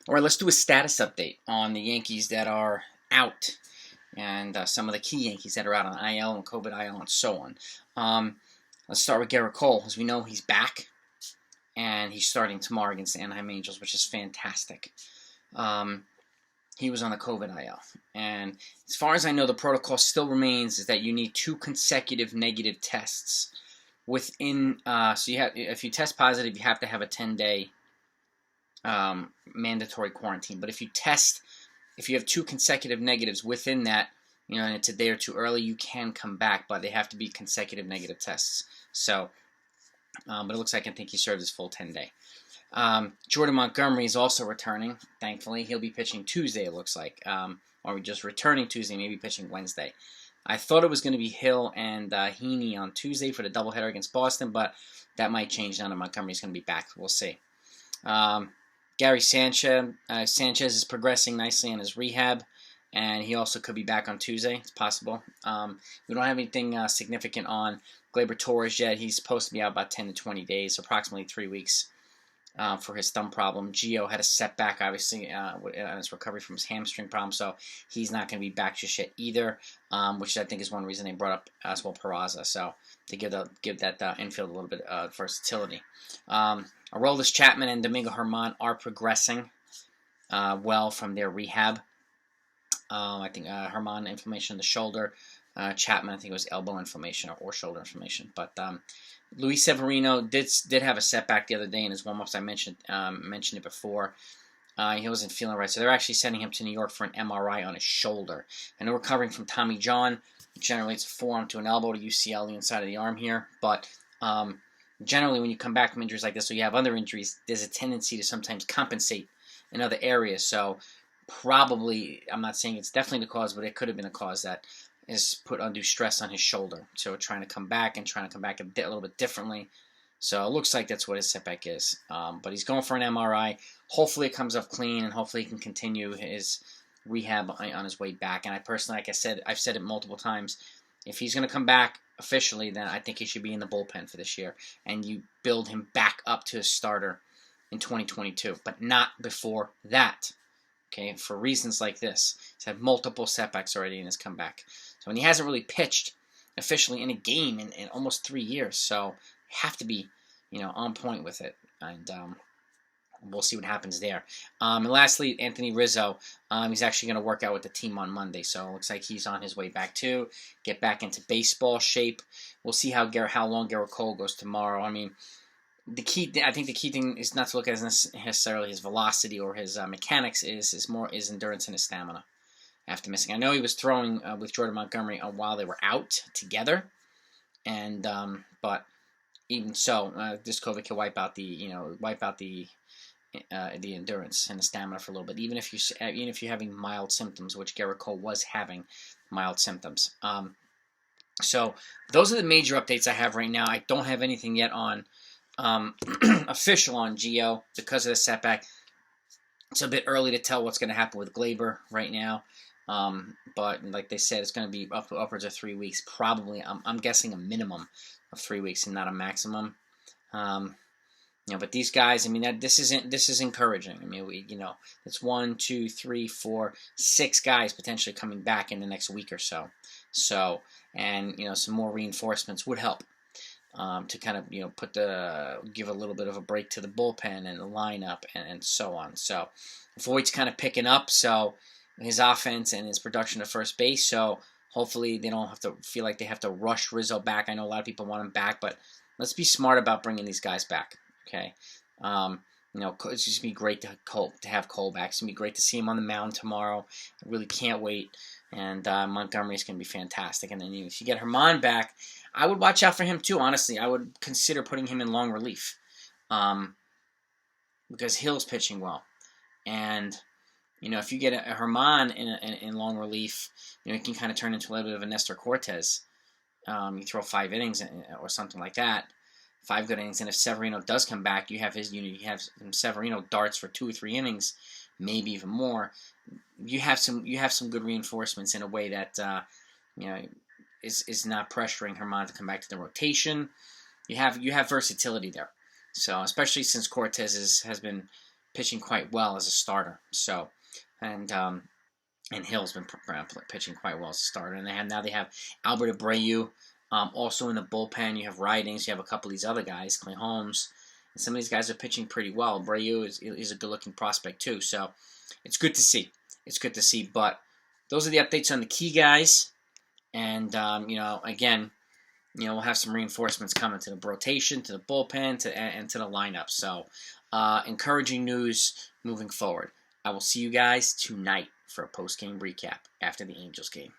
All right, let's do a status update on the Yankees that are out and some of the key Yankees that are out on IL and COVID IL and so on. Let's start with Gerrit Cole. As we know, he's back, and he's starting tomorrow against the Anaheim Angels, which is fantastic. He was on the COVID IL, and as far as I know, the protocol still remains is that you need 2 consecutive negative tests within. So you have, if you test positive, you have to have a 10-day mandatory quarantine. But if you have 2 consecutive negatives within that, and it's a day or two early, you can come back, but they have to be consecutive negative tests. So, but it looks like I think he served his full 10-day. Jordan Montgomery is also returning, thankfully. He'll be pitching Tuesday, it looks like. Or just returning Tuesday, maybe pitching Wednesday. I thought it was going to be Hill and Heaney on Tuesday for the doubleheader against Boston, but that might change now that Montgomery's going to be back. We'll see. Gary Sanchez is progressing nicely in his rehab, and he also could be back on Tuesday. It's possible. We don't have anything significant on Gleyber Torres yet. He's supposed to be out about 10 to 20 days, approximately 3 weeks for his thumb problem. Gio had a setback, obviously, on his recovery from his hamstring problem, so he's not going to be back just yet either, which I think is one reason they brought up Oswald Peraza, so to give that infield a little bit of versatility. Aroldis Chapman and Domingo Germán are progressing well from their rehab. I think Germán inflammation in the shoulder. Chapman, I think it was elbow inflammation or shoulder inflammation. But Luis Severino did have a setback the other day in his warm-ups. I mentioned it before. He wasn't feeling right, so they're actually sending him to New York for an MRI on his shoulder. And they're recovering from Tommy John. Generally, it's a forearm to an elbow to UCL, the inside of the arm here. But generally, when you come back from injuries like this, or you have other injuries, there's a tendency to sometimes compensate in other areas. So probably, I'm not saying it's definitely the cause, but it could have been a cause that is put undue stress on his shoulder. So trying to come back a little bit differently. So it looks like that's what his setback is. But he's going for an MRI. Hopefully it comes up clean, and hopefully he can continue his rehab on his way back. And I personally, like I said, I've said it multiple times, if he's going to come back officially, then I think he should be in the bullpen for this year. And you build him back up to a starter in 2022, but not before that. Okay, for reasons like this. He's had multiple setbacks already in his comeback. So, and he hasn't really pitched officially in a game in almost 3 years. So, you have to be, on point with it. And we'll see what happens there. And lastly, Anthony Rizzo. He's actually going to work out with the team on Monday. So, it looks like he's on his way back too. Get back into baseball shape. We'll see how long Gerrit Cole goes tomorrow. I mean, I think the key thing is not to look at as necessarily his velocity or his mechanics is endurance and his stamina after missing. I know he was throwing with Jordan Montgomery while they were out together, and but even so, this COVID can wipe out the endurance and the stamina for a little bit. Even if you're having mild symptoms, which Gerrit Cole was having mild symptoms. So those are the major updates I have right now. I don't have anything yet on official on Gio because of the setback. It's a bit early to tell what's going to happen with Gleyber right now, but like they said, it's going to be upwards of 3 weeks. Probably, I'm guessing a minimum of 3 weeks and not a maximum. But these guys, I mean, this is encouraging. I mean, it's 1, 2, 3, 4, 6 guys potentially coming back in the next week or so. So, and some more reinforcements would help. To kind of give a little bit of a break to the bullpen and the lineup and so on. So Voigt's kind of picking up, so his offense and his production at first base. So hopefully they don't have to feel like they have to rush Rizzo back. I know a lot of people want him back, but let's be smart about bringing these guys back. Okay, it's just gonna be great to have Cole back. It's gonna be great to see him on the mound tomorrow. I really can't wait. And Montgomery is gonna be fantastic. And then if you get Germán back, I would watch out for him too, honestly. I would consider putting him in long relief because Hill's pitching well. And, if you get a Germán in long relief, it can kind of turn into a little bit of a Nestor Cortez. You throw 5 innings or something like that, 5 good innings. And if Severino does come back, you have Severino darts for 2 or 3 innings, maybe even more. You have some good reinforcements in a way that, is not pressuring Germán to come back to the rotation. You have versatility there. So especially since Cortez has been pitching quite well as a starter. So, and Hill's been pitching quite well as a starter. And they have Albert Abreu also in the bullpen. You have Ridings. You have a couple of these other guys, Clay Holmes. And some of these guys are pitching pretty well. Abreu is a good-looking prospect too. So it's good to see. It's good to see. But those are the updates on the key guys. And, again, we'll have some reinforcements coming to the rotation, to the bullpen, and to the lineup. So encouraging news moving forward. I will see you guys tonight for a post-game recap after the Angels game.